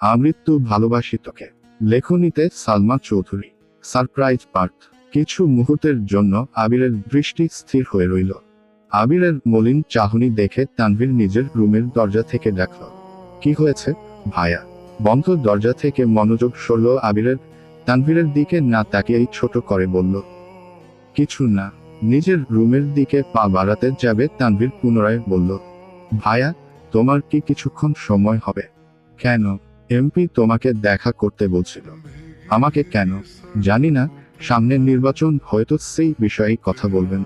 আমৃত্যু ভালোবাসি তোকে। লেখনীতে সালমা চৌধুরী। Surprise part. কিছু মুহূর্তের জন্য আবিরের দৃষ্টি স্থির হয়ে রইল। আবিরের মলিন চাহনি দেখে তানভীর নিজের রুমের দরজা থেকে ডাকল, কি হয়েছে ভাইয়া? বন্ধ দরজা থেকে মনোযোগ সরল আবিরের। তানভীরের দিকে না তাকিয়েই ছোট করে বলল, কিছু না। নিজের রুমের দিকে পা বাড়াতে যাবে তানভীর পুনরায় বলল, ভাইয়া তোমার কি কিছুক্ষণ সময় হবে? কেন? এমপি তোমাকে দেখা করতে বলছিল। আমাকে কেন? জানি না, সামনের নির্বাচন, হয়তো সেই বিষয়ে কথা বলবেন।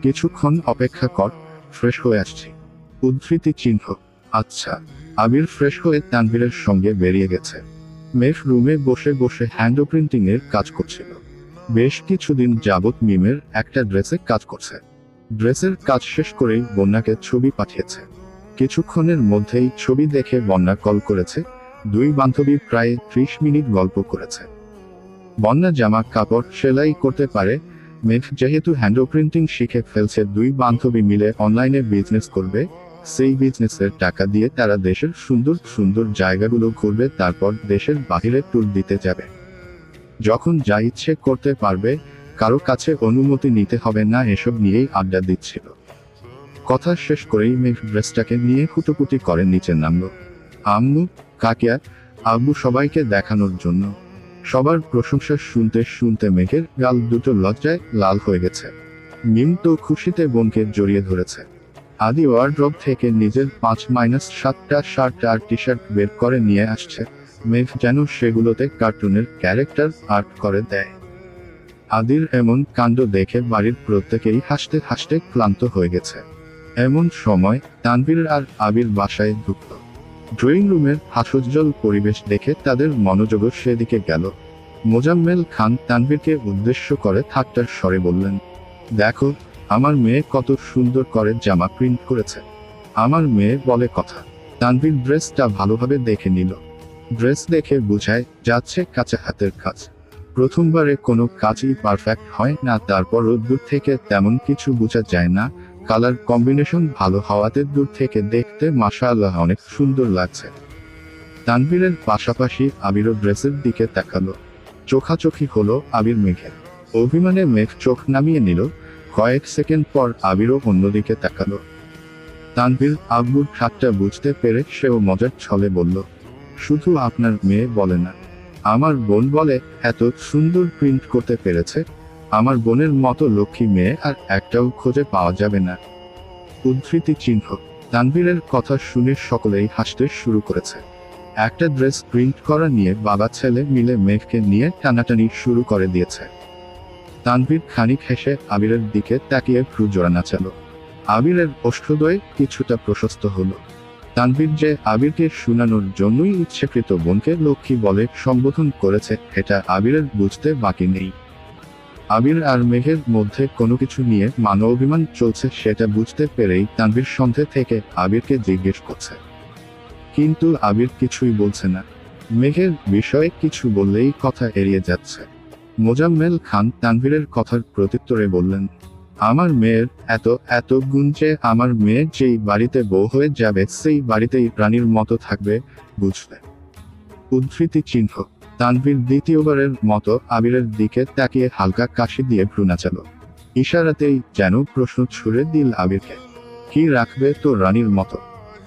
কিছুক্ষণ অপেক্ষা কর, ফ্রেশ হয়ে আসছি। উদ্ধৃতি চিহ্ন। আচ্ছা। আবির ফ্রেশ হয়ে তানভীরের সঙ্গে বেরিয়ে গেছে। মেঘ রুমে বসে বসে হ্যান্ডপ্রিন্টিং এর কাজ করছিল। বেশ কিছুদিন যাবৎ মিমের একটা ড্রেসে কাজ করছে। ড্রেসের কাজ শেষ করেই বন্যাকে ছবি পাঠিয়েছে। কিছুক্ষণের মধ্যেই ছবি দেখে বন্যা কল করেছে। দুই বান্ধবী প্রায় 30 মিনিট গল্প করেছে। বন্যা জামা কাপড় সেলাই করতে পারে। মেঘ যেহেতু হ্যান্ডপ্রিন্টিং শিখে ফেলছে, দুই বান্ধবী মিলে অনলাইনে বিজনেস করবে। সেই বিজনেসের টাকা দিয়ে তারা দেশের সুন্দর সুন্দর জায়গাগুলো ঘুরবে, তারপর দেশের বাহিরে ট্যুর দিতে যাবে। যখন যা ইচ্ছে করতে পারবে, কারো কাছে অনুমতি নিতে হবে না। এসব নিয়েই আড্ডা দিচ্ছিল। কথা শেষ করেই মেঘ ড্রেসটাকে নিয়ে হুটোপুটি করে নিচে নামলো। আম্মু, কাকিয়া, আব্বু সবাইকে দেখানোর জন্য। সবার প্রশংসা শুনতে শুনতে মেঘের গাল দুটো লজ্জায় লাল হয়ে গেছে। মিম তো খুশিতে বোনকে জড়িয়ে ধরেছে। আদি ওয়ার্ড্রব থেকে নিজের 5-7টা শার্ট আর টি শার্ট বের করে নিয়ে আসছে। মেঘ যেন সেগুলোতে কার্টুনের ক্যারেক্টার আর্ট করে দেয়। আদির এমন কাণ্ড দেখে বাড়ির প্রত্যেকেই হাসতে হাসতে ক্লান্ত হয়ে গেছে। এমন সময় তানভীর আর আবির বাসায় ঢুকল। ড্রয়িং রুমের হাস্যোজ্জ্বল পরিবেশ দেখে তাদের মনোযোগও সেদিকে গেল। মোজাম্মেল খান তানভীরকে উদ্দেশ্য করে ঠাট্টার স্বরে বললেন, দেখো আমার মেয়ে কত সুন্দর করে জামা প্রিন্ট করেছে। আমার মেয়ে বলে কথা। তানভীর ড্রেসটা ভালোভাবে দেখে নিল। ড্রেস দেখে বুঝায় যাচ্ছে কাঁচা হাতের কাজ। প্রথমবারে কোনো কাজই পারফেক্ট হয় না, তারপরও দূর থেকে তেমন কিছু বোঝা যায় না। কালার কম্বিনেশন ভালো হওয়াতে দূর থেকে দেখতে মাশাআল্লাহ অনেক সুন্দর লাগছে। তানভীরের পাশাপাশি আবিরও ড্রেসের দিকে তাকালো। চোখাচোখি হলো আবির মেঘের। অভিমানে মেঘ চোখ নামিয়ে নিল। কয়েক সেকেন্ড পর আবিরও অন্যদিকে তাকালো। তানভীর আব্বুর ঠাট্টা বুঝতে পেরে সেও মজার ছলে বলল, শুধু আপনার মেয়ে বলে না, আমার বোন বলে এত সুন্দর প্রিন্ট করতে পেরেছে। আমার বোনের মতো লক্ষ্মী মেয়ে আর একটাও খুঁজে পাওয়া যাবে না। উদ্ধৃতি চিহ্ন। তানভীরের কথা শুনে সকলেই হাসতে শুরু করেছে। একটা ড্রেস প্রিন্ট করা নিয়ে বাবা ছেলে মিলে মেঘকে নিয়ে টানাটানি শুরু করে দিয়েছে। তানভীর খানিক হেসে আবিরের দিকে তাকিয়ে ভ্রু জোড়া নাচালো। আবিরের ওষ্ঠদ্বয় কিছুটা প্রশস্ত হলো। তানভীর যে আবিরকে শুনানোর জন্যই ইচ্ছাকৃত বোনকে লক্ষ্মী বলে সম্বোধন করেছে, এটা আবিরের বুঝতে বাকি নেই। আবির আর মেঘের মধ্যে কোনো কিছু নিয়ে মান অভিমান চলছে, সেটা বুঝতে পেরেই তানভীর সন্ধে থেকে আবিরকে জিজ্ঞেস করছে। কিন্তু আবির কিছুই বলছে না। মেঘের বিষয়ে কিছু বললেই কথা এড়িয়ে যাচ্ছে। মোজাম্মেল খান তানভীরের কথার প্রত্যুত্তরে বললেন, আমার মেয়ের এত এত গুণ যে আমার মেয়ে যেই বাড়িতে বউ হয়ে যাবে সেই বাড়িতেই প্রাণীর মতো থাকবে, বুঝলে? উদ্ধৃতি চিহ্ন। তানভীর দ্বিতীয়বারের মতো আবিরের দিকে তাকিয়ে হালকা কাশি দিয়ে ভ্রু নাচালো। ইশারাতেই যেন প্রশ্ন ছুড়ে দিল আবিরকে, কি রাখবে তো রানীর মতো?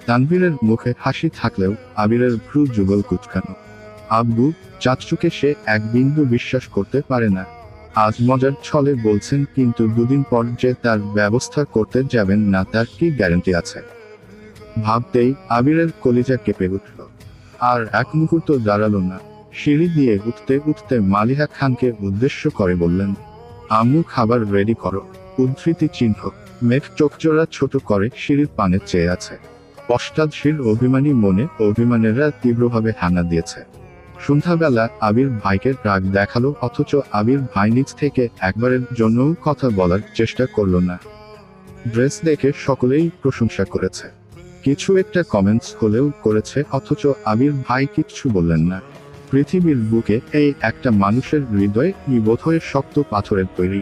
তানভীরের মুখে হাসি থাকলেও আবিরের ভ্রু যুগল কুচকানো। আব্বু, চাচুকে সে এক বিন্দু বিশ্বাস করতে পারে না। আজ মজার ছলে বলছেন, কিন্তু দুদিন পর যে তার ব্যবস্থা করতে যাবেন না তার কি গ্যারান্টি আছে? ভাবতেই আবিরের কলিজা কেঁপে উঠল। আর এক মুহূর্ত দাঁড়ালো না। সিঁড়ি দিয়ে উঠতে উঠতে মালিহা খানকে উদ্দেশ্য করে বললেন, আম্মু খাবার রেডি করো। উদ্ধৃতি চিহ্ন। মেঘ চোখজোড়া ছোট করে সিঁড়ির পানে চেয়ে আছে। পশ্চাৎসীর অভিমানী মনে অভিমানেরা তীব্রভাবে হানা দিয়েছে। সন্ধ্যাবেলা আবির ভাইকে রাগ দেখালো, অথচ আবির ভাই নিজ থেকে একবারের জন্যও কথা বলার চেষ্টা করল না। ড্রেস দেখে সকলেই প্রশংসা করেছে। কিছু একটা কমেন্টস হলেও করেছে, অথচ আবির ভাই কিচ্ছু বললেন না। পৃথিবীর বুকে এই একটা মানুষের হৃদয় বোধহয় শক্ত পাথরের তৈরি,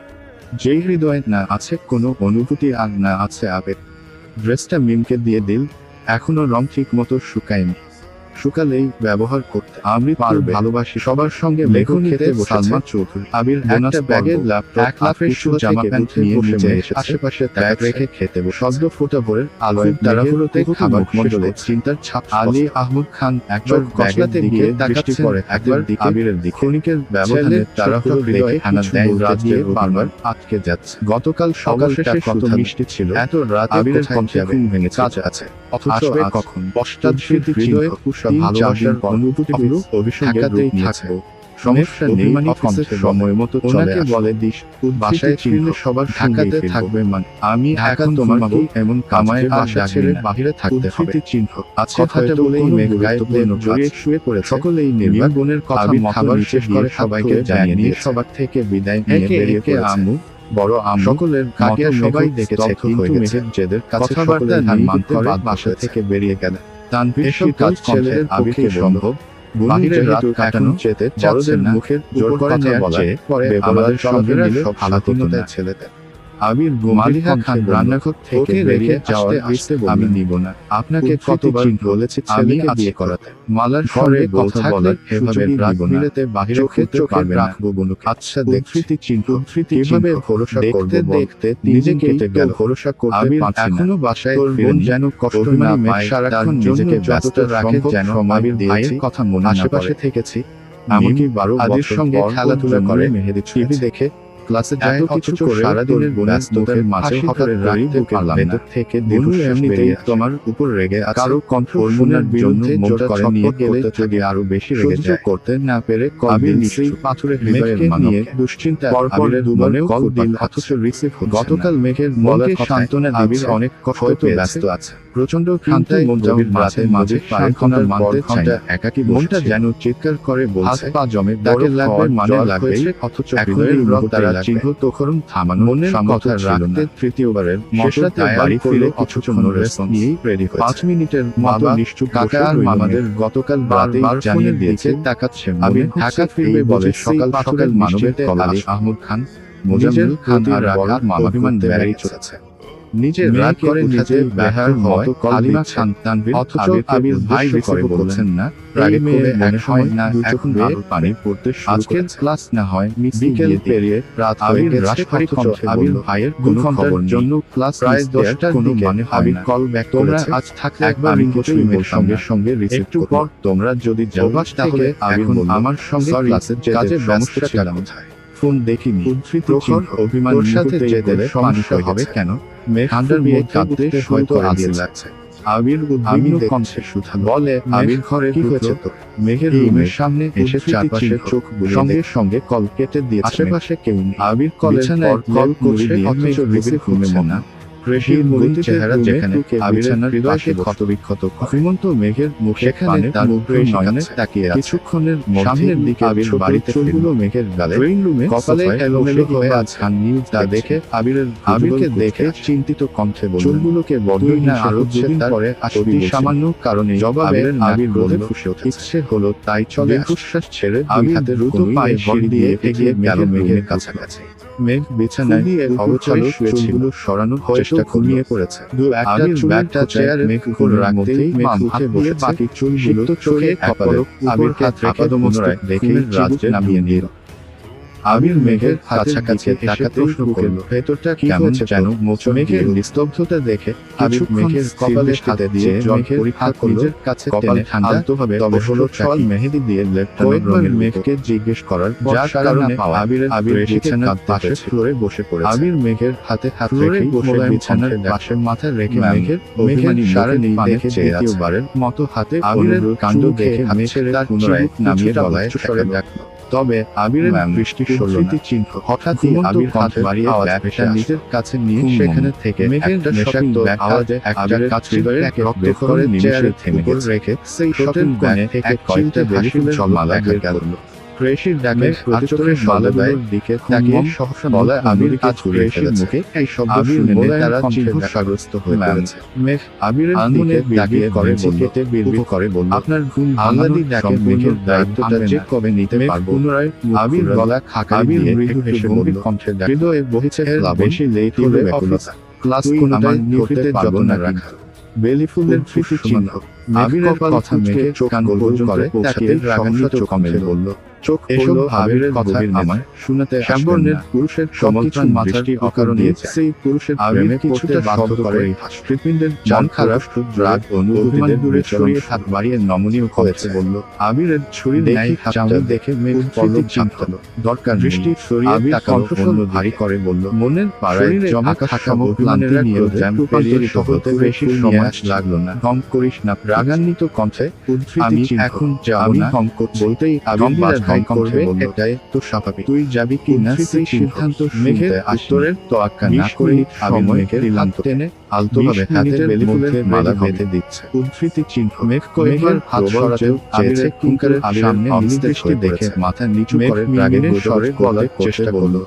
যেই হৃদয়ে না আছে কোনো অনুভূতি আর না আছে আবেগ। ড্রেসটা মিমকে দিয়ে দিল, এখনো রং ঠিক মতো শুকায়নি। শুকালেই ব্যবহার করতে। আমি পারবে ভালোবাসি সবার সঙ্গে লেখো খেতে সালমা চৌধুরী। আবির একটা ব্যাগের ল্যাপটপ 1 লাফের জামা প্যান্ট নিয়ে বসে আশেপাশে ব্যাগ রেখে খেতে বসে। সদ্য ফোটা ভোরের আলোয় তাড়াহুড়োতে খাবার মণ্ডলে চিন্তার ছাপ। আলী আহমদ খান একবার কসলাতে গিয়ে দৃষ্টি পড়ে, একবার আবিরের দিকে। ক্ষণিকের ব্যবধানে তাড়াহুড়ো হৃদয়ে হানা দেয়, রাজ্যের বারবার আটকে যাচ্ছে। গতকাল সকালটা কত মিষ্টি ছিল, এত রাত আবিরের কণ্ঠে ঘুম ভেঙেছে। কাজ আছে, অথচ কখন পশ্চাৎস্মৃতি হৃদয়ে ভালোবাসার অনুভূতিগুলো অভিসংঘাতেই থাকবো। সমস্যা নেই, অফিসের সময় মতো ওনাকে বলে দিস বাসায় ফিরলে সবার ঢাকাতে থাকবে। মানে আমি এখন তোমাকে এমন কামায় বাসা ছেড়ে বাহিরে থাকতে হবে। চিহ্ন আছে হাতে বলেই মেঘ গায়ে জড়িয়ে শুয়ে পড়ে। সকলেই নির্বাক বোনের কথা খাবার শেষ করে সবাইকে জানিয়ে নিয়ে সবার থেকে বিদায় নিয়ে বেরিয়ে পড়েছে। আমু বড় আম সকলের কাকে সবাই দেখেছে, কিন্তু মেঘের জেদের কথাবার্তা ধান মানতে বাসা থেকে বেরিয়ে গেল। তানভীর এসব কাজ ছেলেদের আবিরকে সম্ভব বাহিরে রাত কাটানো যেতে বড়দের মুখের জোর করে নেওয়ার চেয়ে পরে আমাদের সঙ্গে নিলে হালাতিনতায় ছেলেদের। আবির মালিহা খান রান্নাঘর থেকে রেখে যাওয়ার আসতে আমি নিব না। আপনাকে কতবার বলেছি ছেলেকে বিয়ে করাতে। মালার ঘরে কথা বলার এভাবে রাত মিলেতে বাহিরে ক্ষেত্রে পারবে রাখবো বনুকে। আচ্ছা দেখৃতি চিহ্ন কিভাবে ভরসা করতে দেখতে নিজেকে কেটে গেল। ভরসা করতে পারছি না। এখনো বাসায় বোন যেন কষ্ট না পায়, সারাক্ষণ নিজেকে ব্যস্ত রাখে যেন আবির ভাইয়ের কথা মনে আশেপাশে থেকেছি। এমনকি 12 বছর সঙ্গে খেলাধুলা করে মেহেদি টিভি দেখে ক্লাসে যায়, অথচ সারাদিনের ব্যস্ততার মাঝে হঠাৎ রাখতে পারলাম না। থেকে এমনিতেই তোমার উপর রেগে কারো কণ্ঠ শোনার বিরুদ্ধে জোর করে নিয়ে গেলে যদি আরো বেশি রেগে যায়। করতে না পেরে কবির নিশ্চয়ই পাথরের হৃদয়ের নিয়ে দুশ্চিন্তা আবিরের দুবারে কল দিল, অথচ রিসিভ হচ্ছে। গতকাল মেঘের বলার সান্ত্বনা আবির অনেক কষ্ট ব্যস্ত আছে। প্রচন্ড খান্তায় মঞ্জাবির রাতে মাঝে পায়খানার মানতে ঘন্টা একাকি মনটা যেন চিৎকার করে বলছে, হাত পা জমে ডাকে লাগবে মানে লাগবে, অথচ হৃদয়ের রক্তারা চিহ্ন তখন থামানো মনের কথা রাখতে তৃতীয়বারের শেষরাতে বাড়ি ফিরে কিছুক্ষণ রেস্ট নিয়েই রেডি হয়েছে। 5 মিনিটের মতো নিশ্চুপ কাকা আর মামাদের গতকাল রাতে জানিয়ে দিয়েছে তাকাচ্ছে। আবির ঢাকা ফিরবে বলে সকাল সকাল মানবের আলী আহমদ খান, মোজাম্মেল খান আর রাগাত মামা বিমান বেরিয়ে চলেছে। নিজের রাগ করে নিজে বেহার মতো কালিমা খান তানভীর, অথচ আবির ভাই করে বলছেন না। রাগে মেয়ে মনে হয় না এখন আরো পানি পড়তে আজকের ক্লাস না হয় বিকেল পেরিয়ে রাত আবির রাজভারী কণ্ঠে আবির ভাইয়ের কোনো খবর জন্য ক্লাস প্রায় 10টার কোনো মানে আবির কল ব্যাক তোমরা আজ থাকলে একবার কিছুই মেয়ের সঙ্গে রিসিভ একটু পর তোমরা যদি যাও তাহলে আবির আমার সঙ্গে ক্লাসের কাজে সমস্যা ছিল কোথায় ফোন দেখিনি। প্রখর অভিমান সাথে যেতে সমস্যা হবে কেন? মেঘ ঠান্ডার বিয়ে কাঁদতে হয়তো আগে লাগছে। আবির উদ্বিগ্ন কণ্ঠে শুধু বলে, আবির ঘরে কি হয়েছে তো? মেঘের রুমের সামনে এসে চারপাশে চোখ বুলিয়ে সঙ্গে কল কেটে দিয়েছে। আশেপাশে কেউ নেই। আবির কলের পর কল করছে, অথচ রিসিভ হচ্ছে না। রেশির মলিন চেহারা যেখানে আবিরের হৃদয়কে ক্ষতবিক্ষত। ঘুমন্ত মেঘের মুখে পানে তার উপরে নয়নে তাকিয়ে আছে। কিছুক্ষণের সামনের দিকে আবির বাড়িতে চুলগুলো মেঘের গালে ড্রয়িং রুমে কপালে এলোমেলো হয়ে আছে। নিউজ তা দেখে আবিরকে দেখে চিন্তিত কণ্ঠে বলল, চুলগুলোকে বদলই না আরো দুদিন পরে আসবি সামান্য কারণে। জবাবে আবির রোদে ফুসে ওঠে। ইচ্ছে হলো তাই চলে ফুসফাস ছেড়ে আবির হাতে দ্রুত পায়ে সিঁড়ি দিয়ে এগিয়ে গেল মেঘের কাছাকাছি। মেঘ বিছানায় অগোছালো শুয়েছিল, সরানোর চেষ্টা ঘুমিয়ে পড়েছে। আবির ব্যাগটা চেয়ারে মেঘ উপর রাখতেই মেঘ উঠে বসে বাকি চুলগুলো চোখে কপালে আবির হাত রেখে পুনরায় দেখে রাজ্যে নামিয়ে নিল। আবির মেঘের কাছাকাছি তাকাতে শুরু করলো। ভেতরটা কেমন যেন মোচড়। মেঘের নিস্তব্ধতা দেখে আবির মেঘের কপালে হাতে দিয়ে মেঘের হাত নিজের কাছে টেনে আলতোভাবে তবে হলো ছল মেহেদি দিয়ে লেপটানো মেঘকে জিজ্ঞেস করার যার কারণে আবির বিছানার পাশে ফ্লোরে বসে পড়েছে। আবির মেঘের হাতে হাত রেখে বসে বিছানার পাশে মাথা রেখে মেঘের সারা দেখে দ্বিতীয়বারের মতো হাতে আবিরের কাণ্ড দেখে হাত ছেড়ে তার পুনরায় নামিয়ে গলায় সরে রাখলো। তবে আবিরের দৃষ্টির স্মৃতি চিহ্ন হঠাৎই আবির হাত বাড়িয়ে ব্যাগটা নিজের কাছে নিয়ে সেখানে থেকে একটা নেশাক্ত আওয়াজে আবিরের হৃদয়ে রক্ত করে নিমেষে থেমে রেখে সেই শটের কোণে থেকে কয়েকটা বেলি ফুলের মালা গেল। রেশির ডাকে আচরের মালাদায়ের দিকে তাকিয়ে সহসা বলা আবির কাজ রেশির মুখে এই শব্দ শুনে তারা চিন্তাগ্রস্ত হয়ে পড়েছে। মেঘ আবিরের দিকে তাকিয়ে করে কেটে বিড়বিড় করে বলল, আপনার ঘুম ভাঙানি ডাকে মেঘের দায়িত্বটা যে কবে নিতে পারবো? পুনরায় আবির গলা খাকা দিয়ে মৃদু হেসে বলল, কণ্ঠে হৃদয়ে বহিছে বেশি লেট হলে ব্যাকুলতা। ক্লাস কোন আমার নিয়মিত যত্ন রাখা বেলি ফুলের স্মৃতি চিহ্ন আবিরের কথা মেঘে চোখ কান পর্যন্ত করে তাকিয়ে রাগান্বিত কণ্ঠে বলল, চোক এসব আবিরের কথা আমার শুনাতে শ্যামবর্ণের পুরুষের সবকিছু মাথার অকারণে সেই পুরুষের প্রেমে কিছুটা বাধ্য করে হৃৎপিণ্ডের জান খারাপ রাগ অনুভূতি দূরে সরিয়ে হাত বাড়িয়ে নমনীয় করেছে বলল। আবিরের ছুরি ন্যায় চামড়া দেখে মেঘ পলক ঝাঁপলো। দরকার দৃষ্টি সরিয়ে কণ্ঠস্বর ভারী করে বলল, মনের পাড়ায় জমা থাকা ক্লান্তি নিয়ে জ্যাম পেরিয়ে হতে বেশি সময় লাগলো না। কম করিস না। রাগান্বিত কণ্ঠে আমি এখন যাব না বলতেই আবির কণ্ঠে বলল, এটাই তো স্বাভাবিক। তুই যাবি কি না সেই সিদ্ধান্ত মেঘের উত্তরের তোয়াক্কা না করে আবির মেঘের হাত টেনে আলতোভাবে হাতের বেলিফুলের মালা বেঁধে দিচ্ছে। উদ্ধৃতি চিহ্ন। মেঘ কয়েকবার হাত সরাতেও চেয়েছে কিঙ্কারের সামনে অনির্দিষ্ট দেখে মাথা নিচু করে রাগের স্বরে বলার চেষ্টা করলো,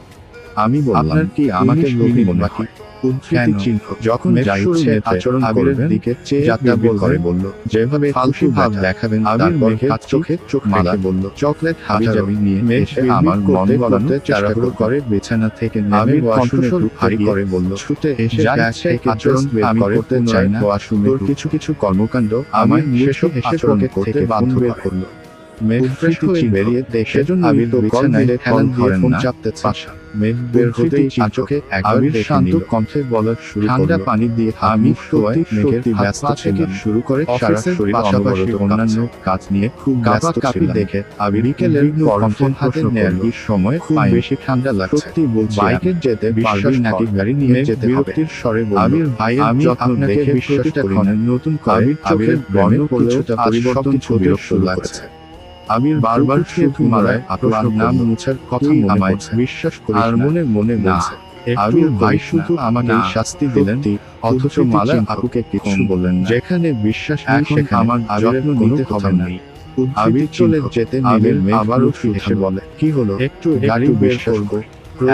আমি বললাম কি আমাকে লোভী মনে হয়? উদ্ধৃতি চিহ্ন। যখন যা ইচ্ছে আচরণ আবিরের দিকে চেয়ে যাত্রা করে বলল, যেভাবে খুশি ভাব দেখাবেন। আবির মেঘের চোখে চোখ মালা বলল, চকলেট হাজাবি নিয়ে মেঘে আমার মনে গলাতে চারাগুলো করে বিছানা থেকে নেমে কণ্ঠস্বর ভারী করে বলল, ছুটে এসে গেছে আচরণ আমি করতে চাই না। তোর কিছু কিছু কর্মকাণ্ড আমার নিজস্ব আচরণ করতে বাধ্য করলো। মেঘ বেরিয়ে দেখে আবির বিছানায় খেলান ধরে ফোন চাপতে চাষা। মেঘ বের হতেই চোখে আবির শান্ত কণ্ঠে বলার শুরু করল, ঠান্ডা পানি দিয়ে আমি সত্যি সত্যি ব্যস্ত থেকে শুরু করে সারা শরীর পাশাপাশি অন্যান্য কাজ নিয়ে খুব ব্যস্ত ছিল। দেখে আবির বিকেলের কণ্ঠের হাতে নেয়ার সময় খুব বেশি ঠান্ডা লাগছে। সত্যি বলছি বাইকে যেতে পারবি নাকি গাড়ি নিয়ে যেতে হবে? স্বরে আবির ভাই আমি আপনাকে বিশ্বাস করি না। নতুন আবিরের বর্ণ কিছুটা পরিবর্তন বিরক্ত লাগছে। আবির বারবার শুধু মারায় আপনার নাম মুছার কথা আমায় বিশ্বাস করি আর মনে মনে বলছে, আবির ভাই শুধু আমাকে শাস্তি দিলেন অথচ মালা আপুকে কিছু বললেন। যেখানে বিশ্বাস নেই সেখানে আমার যত্ন নিতে হবে না। আবির চলে যেতে নিলে আবারও এসে বলে, কি হলো একটু গাড়ি বের করবো?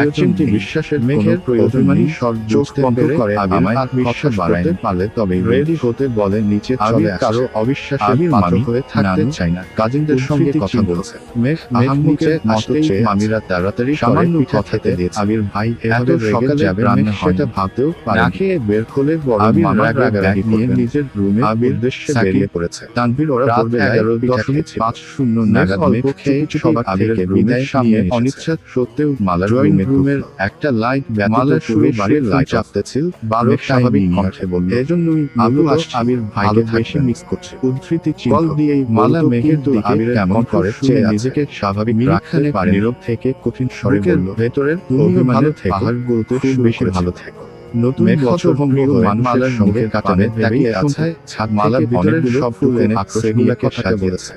একচিমটি বিশ্বাসের মেঘের প্রয়োজনমানী চোখ বন্ধ করে আমায় বিশ্বাস বাড়াইতে পারলে তবে রেডি হতে বলে নিচে চলে আসে। কারো অবিশ্বাসের পাত্র হয়ে থাকতে চাই না। কাজিনদের সঙ্গে কথা বলছে। মেঘ আহাম্মুকে মতো চেয়ে মামিরা তাড়াতাড়ি সামান্য কথাতে দিয়েছে। আবির ভাই এত সকালে যাবে রান্না সেটা ভাবতেও পারে না। খেয়ে বের হলে বড় মামার রাগারাগি নিয়ে নিজের রুমে আবির উদ্দেশ্যে বেরিয়ে পড়েছে। তানভীর ওরা রাত 11:50 নাগাদ মেঘ খেয়ে সবার আবিরকে বিদায় সামনে অনিচ্ছা সত্ত্বেও মালার রুমের একটা লাইট মালার শুরু বাড়ির লাইট আসতেছিল। 12 স্বাভাবিক কণ্ঠে বলল, এজন্যই আলু আবির ভাইকে বেশি মিস করছে। উদ্ধৃতি কল দিয়েই মালা মেঘের তো আবির কেমন করে চেয়ে নিজেকে স্বাভাবিক রাখতে পারে। নীরব থেকে কঠিন স্বরে বলল, ভেতরের তুমি ভালো থেকো, পাহাড় বলতে খুব বেশি ভালো থেকো। নতুন হতভম্ব মালার সঙ্গে কাটাবে তাকিয়ে আছে। ছাদ মালার ভিতরের সব ফুলের আক্রোশগুলোকে সাজিয়েছে।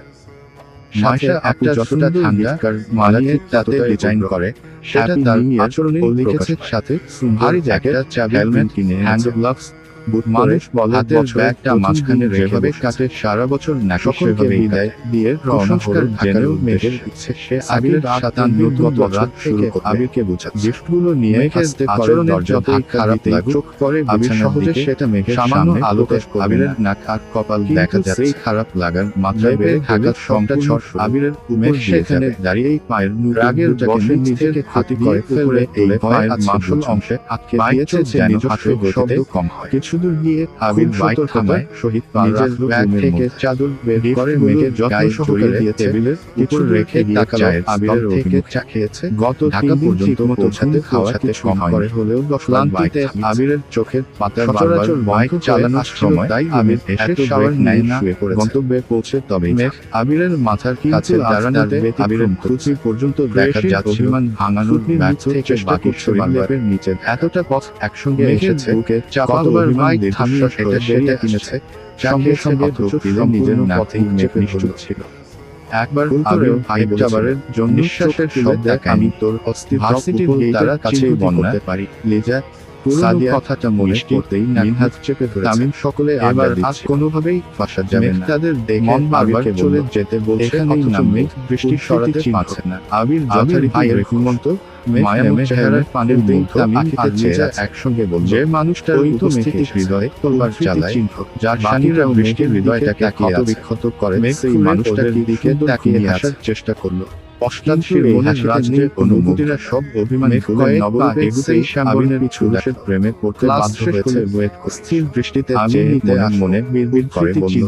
মাশা একটা যতটা ঠান্ডা মালাকে তাতে ডিজাইন করে সেটা তার আচরণে লিখেছে। সাথে ভারী জ্যাকেট, চাবি, হেলমেট কিনে, হ্যান্ড গ্লাভস, বুট মানুষ হাতের ব্যাগটা মাঝখানে রেখে কাটে সারা বছর সকলকে বিদায় দিয়ে সংস্কার জেনেও মেঘের ইচ্ছে সে আবিরের সাতান্নগত রাত থেকে আবিরকে বোঝাচ্ছে। গিফটগুলো নিয়ে আসতে আচরণের যতই খারাপ লাগে চোখ পরে আবির সহজে সেটা মেঘের সামান্য আলোতে আবিরের নাক আর কপাল দেখা যাচ্ছে। সেই খারাপ লাগার মাত্রায় বেড়ে থাকার সংটা ঝড় আবিরের মেঘ সেখানে দাঁড়িয়েই পায়ের রাগের বসে নিজেকে ক্ষতি করে ফেলে এই পায়ের মাংসল অংশে আটকে দিয়েছে যেন হাতে গতিতে কম হয়। কিছুদূর গিয়ে আবির বাইক থামায় শহীদ নিজের ব্যাগ থেকে চাদর বের করে মেঘের যত্ন সহকারে টেবিলের উপর রেখে তাকায়। আবিরের থেকে চা খেয়েছে গত ঢাকা পর্যন্ত পৌঁছাতে খাওয়াতে কম করে হলেও ক্লান্তিতে আবিরের চোখের পাতা বারবার বাইক চালানোর সময় তাই আবির এসে শাওয়ার নেয় না গন্তব্যে পৌঁছে। তবে মেঘ আবিরের মাথার কাছে দাঁড়ানোতে আবিরের খুঁচি পর্যন্ত দেখা যাচ্ছে অভিমান ভাঙানোর ব্যাগ থেকে বাকি শরীরের নিচে এতটা পথ একসঙ্গে এসেছে কতবার বাইক থামিয়ে সেটা কিনেছে সঙ্গে সঙ্গে নিজের নাথেই নিশ্চুপ ছিল। একবার আবির ভাইবারের জন্য নিঃশ্বাসের শব্দ আমি তোর ভার্সিটির তারা কাছে বলতে পারি লিজা সাদিয়া কথাটা মনে করতেই নিহাত চেপে ধরে তামিম সকলে এবার আজ কোনোভাবেই ফাঁসা যাবে না। তাদের দেখে বারবার চলে যেতে বলছে অথচ মেঘ দৃষ্টি সরাতে পারছে না। আবির ভাইয়ের ঘুমন্ত মায়াময় চেহারার পানির মুগ্ধ আঁখিতে চেয়ে একসঙ্গে বলল, যে মানুষটার উপস্থিতি হৃদয়ে তোলবার চালায় যার শানিরা বৃষ্টির হৃদয়টাকে ক্ষত করে সেই মানুষটার দিকে তাকিয়ে আসার চেষ্টা করলো। অষ্টাদশীর রাজ্যের অনুভূতিরা সব অভিমানে নববা এগুতেই আবিরের পুরুষের প্রেমে পড়তে বাধ্য হয়েছে। স্থির দৃষ্টিতে চেয়ে মনে বিড়বিড় করে বলল,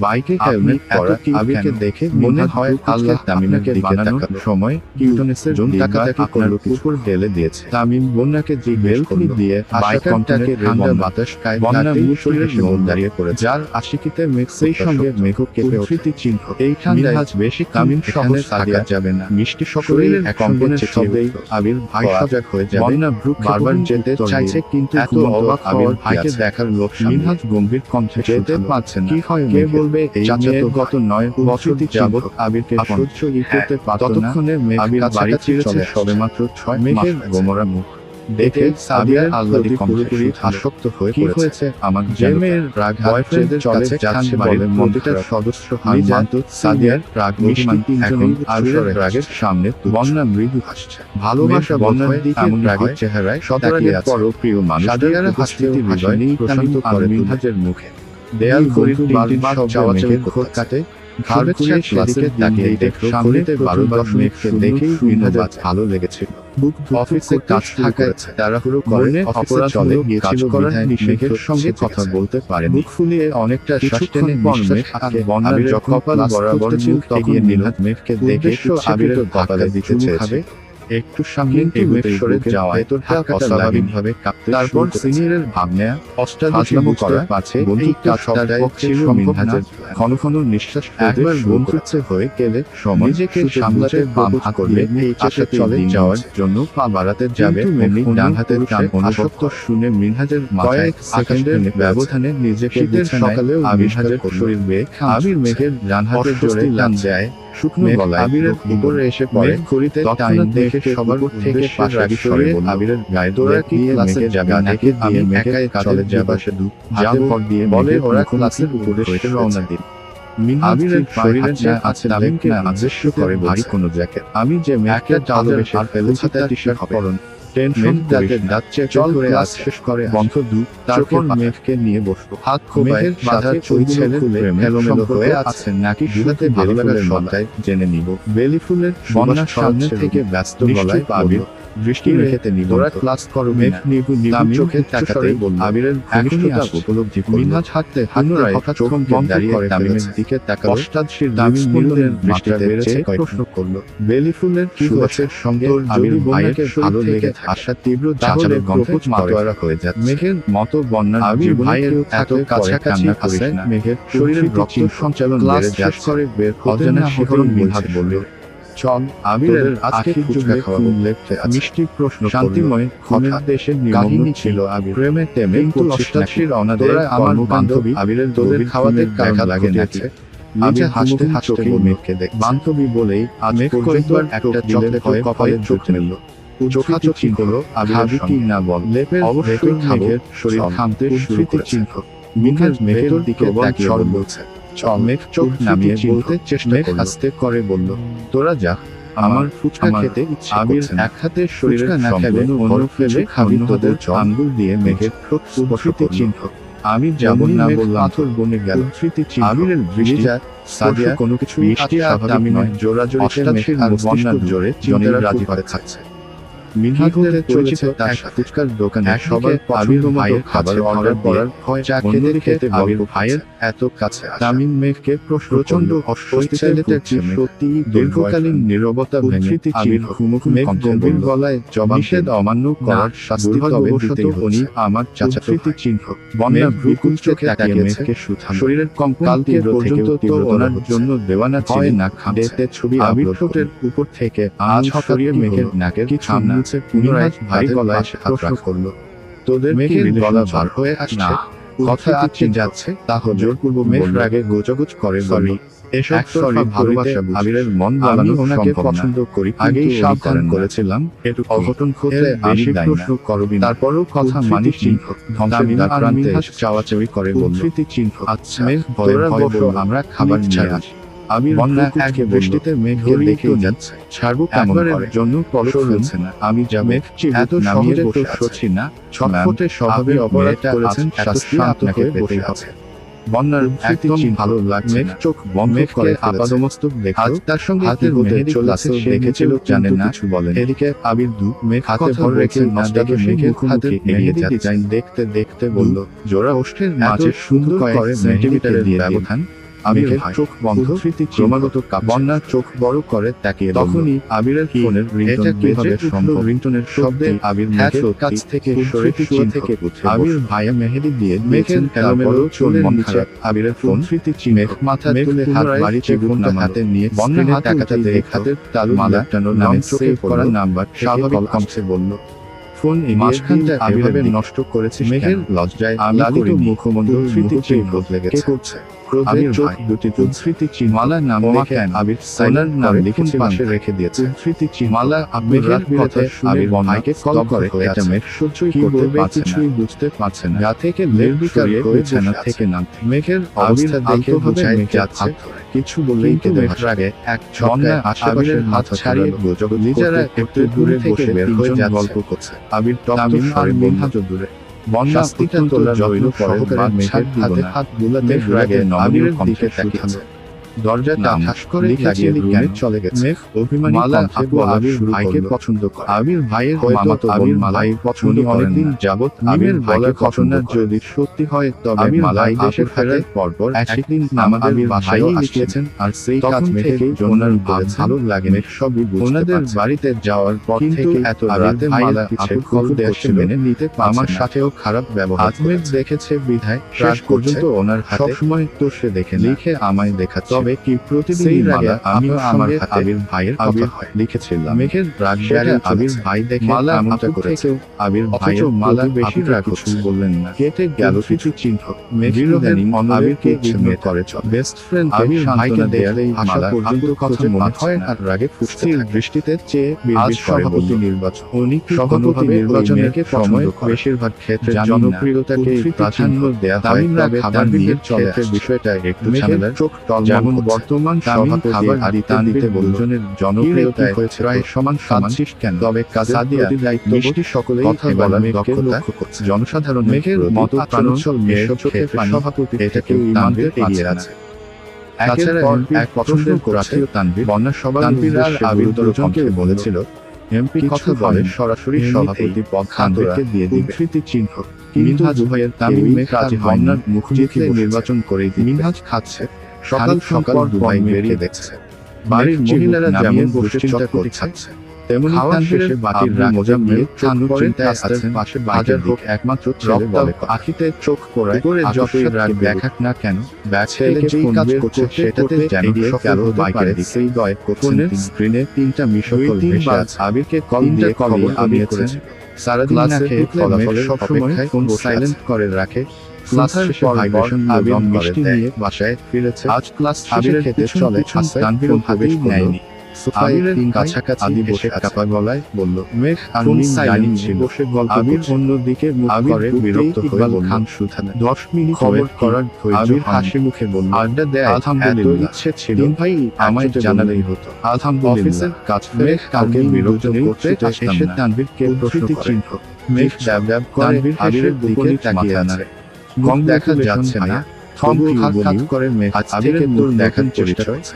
বাইকে হেলমেট পরা আবিরকে দেখে মনে হয় আল্লাহ তামিমকে বানানোর সময় কিউটনেসের জন্য তাকাতাকি আপনার উপর ঢেলে দিয়েছে। তামিম বন্যাকে বেলকনি দিয়ে বাইকটাকে ঠান্ডা বাতাস খায়। বন্যা শরীরের মন দাঁড়িয়ে পড়ে, যার আশিকিতে সেই সঙ্গে মেঘও কেঁপে ওঠে চিহ্ন। এই ঠান্ডায় বেশি তামিম শহরে থাকা যাবে না। মিষ্টি সকলের কম্পনের শব্দেই আবির ভাই সজাগ হয়ে যাবে। বন্যা বারবার যেতে চাইছে, কিন্তু এত অবাক আবির ভাইকে দেখার লোক মিনহাজ গম্ভীর কণ্ঠে যেতে পারছে না। কি হয় কে বলবে এই চাচাতো গত 9 বছর যাবত আবিরকে সহ্য করতে পারত না। ততক্ষণে আবির বাড়ি ফিরেছে সবেমাত্র 6 মেঘের গোমরা মুখ দেখে সাদিয়ার আল্লাদি পুরোপুরি আসক্ত হয়ে পড়েছে। আমার যে মেয়ের রাগ বয়ফ্রেন্ডের চলে যাচ্ছে বলে মন্দিরটার সদস্য হাল জানতো সাদিয়ার রাগ অভিমান এখন আবিরের রাগের সামনে বন্যা মৃদু হাসছে। ভালোবাসা বন্যার দিকে এমন রাগের চেহারায় তাকিয়ে আছে। প্রিয় মানুষ সাদিয়ার হাসতে হৃদয় নেই প্রশান্ত করে মিনহাজের মুখে। দেয়াল ঘড়ির বারবার চাওয়াচাওয়ি খোঁজ কাটে। ঘাড় ঘুরিয়ে সেদিকে তাকিয়ে দেখলো সামনেতে 12 মেঘকে দেখেই মিনহাজের ভালো লেগেছিল। অফিসে কাজ থাকায় তাড়াহুড়ো করে অফিসে চলে গিয়েছিল বিধায় মেঘের সঙ্গে কথা বলতে পারে। মুখ ফুলিয়ে অনেকটা শ্বাস টেনে নিঃশ্বাস আগে বন্যার কপাল বরাবর মুখ এগিয়ে মিনহাজ মেঘকে দেখে আবিরের কপালে দিতে চেয়েছে। একটু সামনে এগোতে সরে যাওয়া ভেতরটা অস্বাভাবিকভাবে কাঁপতে। তারপর সিনিয়রের ভাব নেয়া অষ্টাদশম করা পাছে এই কাজটার পক্ষে মিনহাজের ঘন ঘন নিঃশ্বাস একবার বন্ধুত্বে হয়ে গেলে সময় নিজেকে সামলাতে বাম হাত করলে এই চাষে চলে যাওয়ার জন্য পা বাড়াতে যাবে অমনি ডান হাতের টান অনুভব শুনে মিনহাজের মাথায় সেকেন্ডের ব্যবধানে নিজেকে সকালেও আবির্ভাজের শরীর বেয়ে আবির মেঘের ডান হাতের জোরে টান দেয়। শুকনো গলায় আবিরের উপরে এসে পড়ে ঘড়িতে টাইম দেখে সবার থেকে পাশে রাগি সরিয়ে আবিরের গায়ে দৌড়া কি ক্লাসে যাবে নাকি দিয়ে মেঘায় চলে যাবে সে দু হাতে পর দিয়ে বলে ওরা ক্লাসের উপরে হয়ে রওনা দিন। আবিরের শরীরের যা আছে তামিমকে আদেশ করে ভারী কোনো জ্যাকেট আমি যে মেঘকে ভালোবেসে ফেলেছি তা টি-শার্ট পরন টেনশন যাতে যাচ্ছে চল করে আজ শেষ করে বন্ধ দু তারপর মেঘকে নিয়ে বসবো। হাত খোবায় বাধা চলছে খুলে এলোমেলো হয়ে আছে নাকি দুধাতে ভালো লাগার সন্তায় জেনে নিব। বেলি ফুলের বন্যার সামনে থেকে ব্যস্ত গলায় আবির দৃষ্টি রেখেতে নিব। ওরা ক্লাস করো মেঘ নিবু চোখে তাকাতে বলল আবিরের ঘনিষ্ঠতা উপলব্ধি মিনহাজ হাঁটতে পুনরায় হঠাৎ চোখ বন্ধ করে তামিমের দিকে তাকালো। অষ্টাদশীর তামিম মিলনের দৃষ্টিতে বেড়েছে প্রশ্ন করলো বেলি ফুলের সুবাসের সঙ্গে আবির বন্যাকে ভালো লেগে আসা তীব্র চাচালের গন্ধে মাতোয়ারা হয়ে যাচ্ছে। মেঘের মতো বন্যার আবির ভাইয়ের এত কাছাকাছি আসে মেঘের শরীরের রক্ত সঞ্চালন বেড়ে যাচ্ছে করে বের অজানা শিহরণ মিনহাজ বলল চল আবিরের আজকে ফুচকা খাওয়াবো। মিষ্টি প্রশ্ন শান্তিময় ঘটা দেশের নিমগ্ন ছিল আবির প্রেমে তেমে কিন্তু অষ্টাদশীর অনাদরে আমার বান্ধবী আবিরের তোদের খাওয়াতে দেখা লাগে নাচে। আবির হাসতে হাসতে মেঘকে দেখ বান্ধবী বলেই আজ কয়েকবার একটা চকলেট হয়ে কপালে চোখ মেলল। চোখাচোখি হলো আবির কি না বল লেপের অবশ্যই মেঘের শরীর ঘামতে স্মৃতি চিহ্ন। মিনহাজ মেঘের দিকে তাকিয়ে বলছে চল। মেঘ চোখ নামিয়ে বলতে চেষ্টা আস্তে করে বলল তোরা যা আমার ফুচকা খেতে ইচ্ছে আবির এক হাতে শরীরের না খেলে অন্য ফেলে খাবি তোদের আঙ্গুল দিয়ে মেঘের স্মৃতি চিহ্ন। আমি যেমন না বললাম পাথর বনে গেল স্মৃতি চিহ্ন। আবিরের দৃষ্টি সাদিয়া কোনো কিছু মিষ্টি স্বাভাবিক নয় জোরাজোরিতে মেঘের আর বন্যার জোরে চিন্তারা রাজি করে খাচ্ছে। মিনহাজের চলেছে তার ফুচকার দোকানে সবার আবির ভাইয়ের খাবার অর্ডার করার ভয় চা খেতে খেতে আবির ভাইয়ের এত কাছে তামিম মেঘকে প্রচন্ড অস্বস্তি ছেলেতে সত্যি দীর্ঘকালীন নীরবতা ভেঙে আবির মেঘ গম্ভীর গলায় জবাব নিষেধ অমান্য করার শাস্তি তবে দিতেই উনি আমার চাচাতো চিহ্ন। বন্যা ভ্রুকুল চোখে তাকিয়ে মেঘকে সুথা শরীরের কঙ্কাল তীব্র পর্যন্ত তো ওনার জন্য দেওয়ানা হয় না খাঁড়েতে ছবি আবির ঠোঁটের উপর থেকে আজ সরিয়ে মেঘের নাকের কিছু না পুনরায় ভারী গলায় প্রশ্ন করলো তোদের মেঘের গলা বার হয়ে আসছে কথা আটকে যাচ্ছে তা জোরপূর্ব মেঘ রাগে গোচাগুচ করে বলল এসব সরি ভালোবাসা আবিরের মন আমি ওনাকে পছন্দ করি আগেই সাবধান করেছিলাম একটু অঘটন ঘটলে বেশি প্রশ্ন করবি তারপরও কথা মানিস চিহ্ন ধ্বংসের প্রান্তে চাওয়াচাওয়ি করে বলল চিহ্ন আচ্ছা মেঘ ভয়ে ভয়ে আমরা খাবার নিয়ে আসি। আবির বন্যা একে বৃষ্টিতে মেঘকে দেখে যাচ্ছে ছাড়বো কেমনের জন্য পলক ফেলছে না। আমি যা মেঘ এত সহজে বসছি না ছটফটে স্বভাবে অপরাধ করেছেন শাস্তি আপনাকে বসে আছে। বন্যার একদম ভালো লাগছে চোখ বন্ধ করে আপাদমস্তক দেখো তার সঙ্গে হাতের মধ্যে চলে আসে দেখেছিল জানে না কিছু বলে। এদিকে আবির দু মেঘ হাতে ভর রেখে নাচটাকে মেঘের হাতে এগিয়ে ডিজাইন দেখতে দেখতে বলল জোড়া ওষ্ঠের মাঝে সুন্দর করে সেন্টিমিটারের ব্যবধান আবিরের চোখ বন্ধ, স্মৃতি ক্রমাগত বন্যার চোখ বড় করে তাকিয়ে তখনই আবিরের ফোনের রিংটোন বেজে সম্ভব রিংটোনের শব্দে আবির মেঘের কাছ থেকে সরে থেকে উঠে আবির ভাইয়া মেহেদি দিয়ে মেঘের এলোমেলো চুলের নিচে আবিরের ফোন স্মৃতি মেঘ মাথা তুলে হাত বাড়িতে ফোনটা হাতে নিয়ে বন্যা হাত তাকাতে হাতের তালু মালাটানো নামে সেভ করা নাম্বার স্বাভাবিক কমছে বলল, ফোন মাঝখানটা আবিরভাবে নষ্ট করেছে মেঘের লজ্জায় লালিত মুখমণ্ডল স্মৃতি চিহ্ন লেগেছে করছে আবির চোখ দুটি স্মৃতি চিহ্নমালা নাম লেখে আবির সাইনার নাম লিখে পাশে রেখে দিয়েছে স্মৃতি চিহ্নমালা মেঘের কথা আবির ভাইকে কল করে এটা মেঘ সহ্যই করতে পারছে কিছুই বুঝতে পারছে না গা থেকে লেরবিকার হয়েছে না থেকে নাম মেঘের অবস্থা দেখে বোঝায় যাচ্ছে কিছু বললেই তো মেঘের আগে এক ঝর্ণা আশেপাশের হাত ছাড়িয়ে নিজেরা একটু দূরে বসে বের হয়ে গল্প করছে আবির তামিল আর মিনহাজ দূরে বন্যাস্তিটা তোলার জৈল সহকারে মেঘের হাতে হাত বুলাতে রাগে আবিরের দিকে তাকিয়েছে দরজাটা ঠাস করে লাগিয়ে রুমে চলে গেছে মেঘ অভিমানী আপু আবির ভাইকে পছন্দ করে আবির ভাইয়ের মামাতো আবির মালাই পছন্দ অনেকদিন যাবত আবির ভাইয়ের ঘটনা যদি সত্যি হয় তবে মালাই দেশে ফেরার পরপর একদিন আমাদের বাসায় লিখেছেন আর সেই কাজ মেঘেকে ওনার ভালো লাগে মেঘ সবই ওনাদের বাড়িতে যাওয়ার পর থেকে এত রাতে মালা পিছে কল দেশে মেনে নিতে আমার সাথেও খারাপ ব্যবহার মেঘ দেখেছে বিধায় শেষ পর্যন্ত ওনার সবসময় তো সে দেখে লিখে আমায় দেখাচ্ছে তবে কি প্রতিদিন মালা আমি আমার আবির ভাইয়ের কথা লিখেছিলাম মেঘের রাগ সেটা আবির ভাই দেখে মালা এমনটা করেছে আবির ভাইয়ের মালা বেশি রাগ কিছু বললেন না কেটে গেল কিছু চিহ্ন মেঘের ইদানিং আবিরকে ইচ্ছে করে বেস্ট ফ্রেন্ড আবির ভাইকে দেয়ালেই মালা পর্যন্ত কথা মনে হয় আর রাগে ফুসফুসের দৃষ্টিতে চেয়ে বিড়বিড় করে বলল নির্বাচন উনি সভাপতি নির্বাচনের সময় বেশিরভাগ ক্ষেত্রে জনপ্রিয়তাকে প্রাধান্য দেয়া হয় তবে খাবার নিয়ে চলে বিষয়টা একটু ঝামেলার চোখ টল যেমন বর্তমান সভাপতি খাবার আদিতে বলজনের জনপ্রিয়তা হয়েছে প্রায় সমান সমানশিস কেন তবে কাসাদিয়া মিষ্টি সকলে কথা বলা মেঘকে লক্ষ্য করছে জনসাধারণ মেঘের মতো প্রাণোচ্ছল মেয়ের চোখে সভাপতি এটাকেও ইমানদের এগিয়ে আছে একের পর এক পছন্দের প্রার্থীও তানভীর বন্যা সভা তানভীর আর আবির দুজনকে বলেছিল এমপি কথা বলে সরাসরি সভাপতি পদ খানকে দিয়ে দিবে স্মৃতি চিহ্ন মিনহাজ উভয়ের তামিম মেঘ রাজি বন্যার মুখোমুখি নির্বাচন করে মিনহাজ খাচ্ছে সকাল সকাল দুবাই বেরিয়ে দেখছে বাড়ির মহিলারা যেমন বসে চিন্তা করছে তেমন খাওয়া শেষে বাটির মোজা নিয়ে চানু চিন্তায় আছেন পাশে বাজার হোক একমাত্র ছেলে বলে আখিতে চোখ পড়ায় করে যতই রাগ দেখাক না কেন ছেলে যেই কাজ করছে সেটাতে জানিয়ে গেল বাইকের দিকেই দয় ফোনের স্ক্রিনে তিনটা মিশন আবিরকে কল দিয়ে খবর আনিয়েছেন সারাদিন না খেয়ে ফলাফলের সবসময় ফোন সাইলেন্ট করে রাখে ক্লাস শেষে ভাইব্রেশন আবির মিষ্টি নিয়ে বাসায় ফিরেছে আজ ক্লাস আবিরের খেতে চলে তানভীর হাতেই নেয়নি আবিরের কাছাকাছি বসে কাপা গলায় বলল মেঘ আমি জানি ছিল বসে গল্প আবির অন্যদিকে মুখ করে বিরক্ত হয়ে বলল খান সুধান 10 মিনিট ওয়েট করার আবির হাসি মুখে বলল আড্ডা দেয় আলহামদুলিল্লাহ ইচ্ছে ছিল ভাই আমায় জানালেই হতো আলহামদুলিল্লাহ অফিসের কাজ মেঘ কাউকে বিরক্ত করতে এসে তানভীরকে প্রশ্ন চিহ্ন মেঘ ড্যাব ড্যাব করে আবিরের দিকে তাকিয়ে আছে কম দেখা যাচ্ছে না থম খাত করে মেঘ আবিরের তোর দেখার চেষ্টা করছে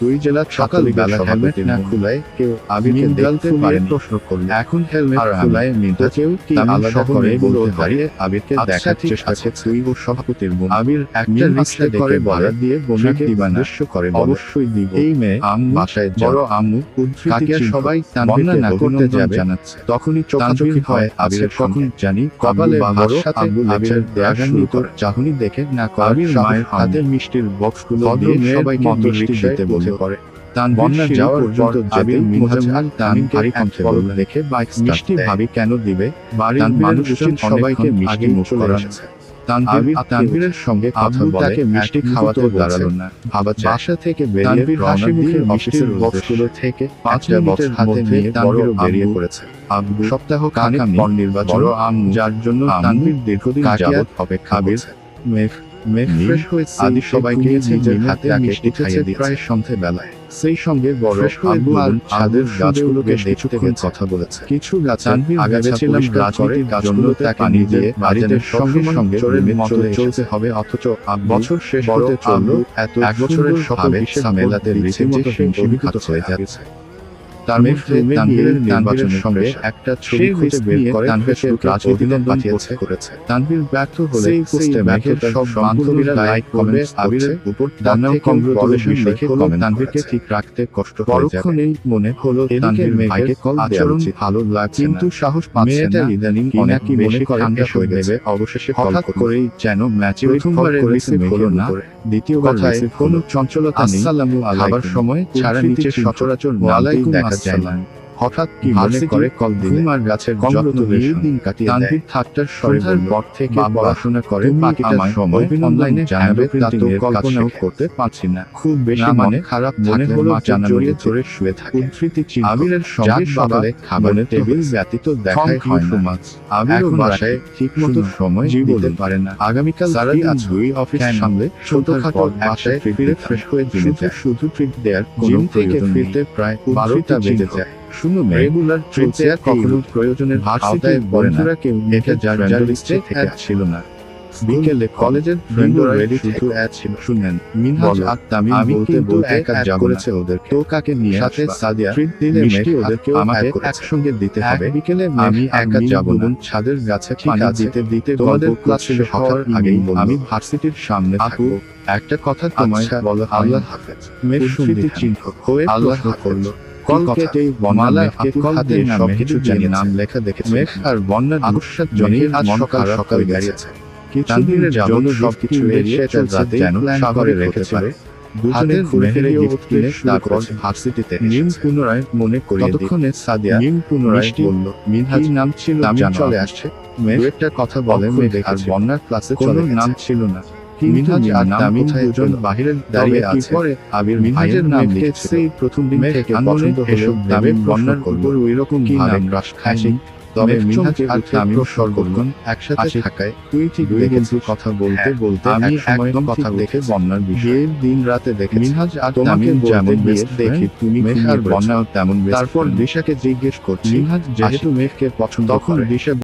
দুই জেলা সকাল বেলা হেলমেট না খুলায় কেউ আবিরকে দেখতে পারে প্রশ্ন করল এখন হেলমেট খুলায় মিন্টা কেউ কি আলাদা করে বলতে দাঁড়িয়ে আবিরকে দেখার চেষ্টা করছে তুই ও সভাপতির বোন আবির একটা রিক্সা করে বরাদ দিয়ে বোনকে দিবানাস্য করে অবশ্যই দিব এই মেয়ে বাসায় বড় আম্মু কাকিয়া সবাই তানভীরকে না করতে যাবে জানাচ্ছে তখনই চোখাচোখি হয় আবির কখন জানি কপালে বড় আব্বু আবিরের দেয়াগানি তোর চাহনি দেখে না আবির মায়ের হাতে মিষ্টির বক্সগুলো দিয়ে সবাইকে মিষ্টি দিতে বলে করে তান বন্যা যাওয়ার পর্যন্ত আবির মিনহাজ আর তামিম ভারী কণ্ঠে বলল দেখে বাইক মিষ্টি ভাবি কেন দিবে বাড়ির মানুষজন সবাইকে মিষ্টি মুখ করাচ্ছে তানভীরের সঙ্গে কথা বলে তাকে মিষ্টি খাওয়াতে দাঁড়ালো না ভাবা বাসা থেকে বেরিয়ে হাসি মুখে অফিসের বক্সগুলো থেকে 5 বক্স হাতে নিয়ে তানভীর বেরিয়ে পড়েছে আব্বু সপ্তাহ খানেক পর নির্বাচন যার জন্য তানভীর দীর্ঘদিন যাবত অপেক্ষা করছে মেঘ ফ্রেশ হয়ে আদি সবাইকে নিজের হাতে মিষ্টি খাইয়ে দিয়ে প্রায় সন্ধ্যে বেলায় সেই সঙ্গে বড় আব্বু আর ছাদের গাছগুলোকে দেখতে কথা বলেছে কিছু গাছ আগাছিলাম রাজনীতির জন্য তাকে পানি দিয়ে বাড়িতে সঙ্গে সঙ্গে চোরের মতো চলতে হবে অথচ বছর শেষ হতে চলল এত এক বছরের সবে ঝামেলাতে রীতিমতো হিমশিম খাচ্ছে হয়ে যাচ্ছে তার মধ্যে তানভীরের নির্বাচনের সঙ্গে একটা ছবি খুঁজে বের করে তানভীরকে রাজনীতিতে পাঠিয়েছে করেছে। তানভীর ব্যর্থ হলে সেই পোস্টে মেঘের সব বান্ধবীরা লাইক কমেন্টস আবিরের উপর দানাও কংগ্রেচুলেশন লিখে তানভীরকে ঠিক রাখতে কষ্ট হয়ে যাবে। পরক্ষণেই মনে হলো তানভীর মেঘের কল আচরণ ভালো লাগছে কিন্তু সাহস পাচ্ছে না। ইদানিং অনেক বেশি ঠান্ডা হয়ে গেছে। অবশেষে হঠাৎ করেই যেন ম্যাচিউরিটি প্রথমবারে রিসিভ হলো না। দ্বিতীয় কথায় কোনো চঞ্চলতা নেই। আসসালামু আলাইকুম খাবার সময় ছাড়া নিচে সচরাচর নালাই দেখা যায় না। হঠাৎ কি মনে করে কল দিলে আর গাছের কংগ্রেচুলেশন দিন কাটিয়ে তানভীর ঠাট্টার সন্ধ্যার পর থেকে পড়াশোনা করে বাকিটা সময় অনলাইনে জানাবে তা তো কল্পনাও করতে পারছি না। খুব বেশি মানে খারাপ মনে হলো জানানোরে ধরে শুয়ে থাকে। উদ্ধৃতি চিহ্ন আবিরের সঙ্গে সকালে খাবারের টেবিল ব্যতীত দেখাই হয় না। আবির বাসায় ঠিকমতো সময় দিতে পারে না। আগামীকাল সারাদিন দুই অফিস সামলে ছোটখাটো বাসায় ফিরে ফ্রেশ হয়ে শুধু ট্রিট দেয়ার জিম থেকে ফিরতে প্রায় 12টা বেজে যায়। শুনো রেগুলার ট্রিপে কখনো প্রয়োজনের আওতায় বন্ধুরা কেউ এটা জার্নালিস্টে থেকে ছিল না। বিকেলে কলেজের ফ্রেন্ডরা রেডি শুধু ছিল। শুনেন মিনহাজ আর তামিম আমি কিন্তু একা যাব করেছে ওদের তো কাকে নিয়ে সাথে সাদিয়া ট্রিট দিলে মিষ্টি ওদেরকে আমাকে একসঙ্গে দিতে হবে। বিকেলে আমি একা যাব না ছাদের গাছে পানি দিতে তোমাদের ক্লাস শেষ হওয়ার আগেই আমি ভার্সিটির সামনে থাকবো। একটা কথা তোমায় বলো আল্লাহ হাফেজ। মেঘ স্মৃতি চিহ্ন হয়ে আল্লাহ করলো কল কেটেই বনমালা হাতে সবকিছু জানিয়ে নাম লেখা দেখেছে। মেঘ আর বন্যার আগুসাত জনিয়ে আজ সকাল সকাল গেছে। কিছুদিনের জন্য সবকিছু এড়িয়ে চলছে যেন সাগরে রেখেছে। দুজনের ঘুরে ফিরে গিফট কিনে তারপর ভার্সিটিতে নিম পুনরায় মনে করিয়ে ততক্ষণে সাদিয়া নিম পুনরায় বলল মিনহাজ নাম ছিল আমি চলে আসছে। মেঘ একটা কথা বলে মেঘ আর বন্যার ক্লাসে কোনো নাম ছিল না। মিনহাজ আর তামিম দুজন বাহিরের দাঁড়িয়ে আছে। আবির মিনহাজের নাম লিখেছে। সেই প্রথম দিন থেকে পছন্দ হলেও তামিম বন্যার উপর ওইরকম ভাবে ক্রাশ খায়নি। তবে মিনহাজ আর তামিম সর্বক্ষণ একসাথে থাকায় তুই ঠিক দেখেছি কথা বলতে বলতে আমি একদম কথা দেখে বন্যার বিষয়ে দিন রাতে দেখে মিনহাজ আর তামিম যেমন বেস্ট দেখি তুমি মেঘ আর বন্যাও তেমন। তারপর দিশাকে জিজ্ঞেস করছি মিনহাজ যেহেতু মেঘকে পছন্দ তখন দিশা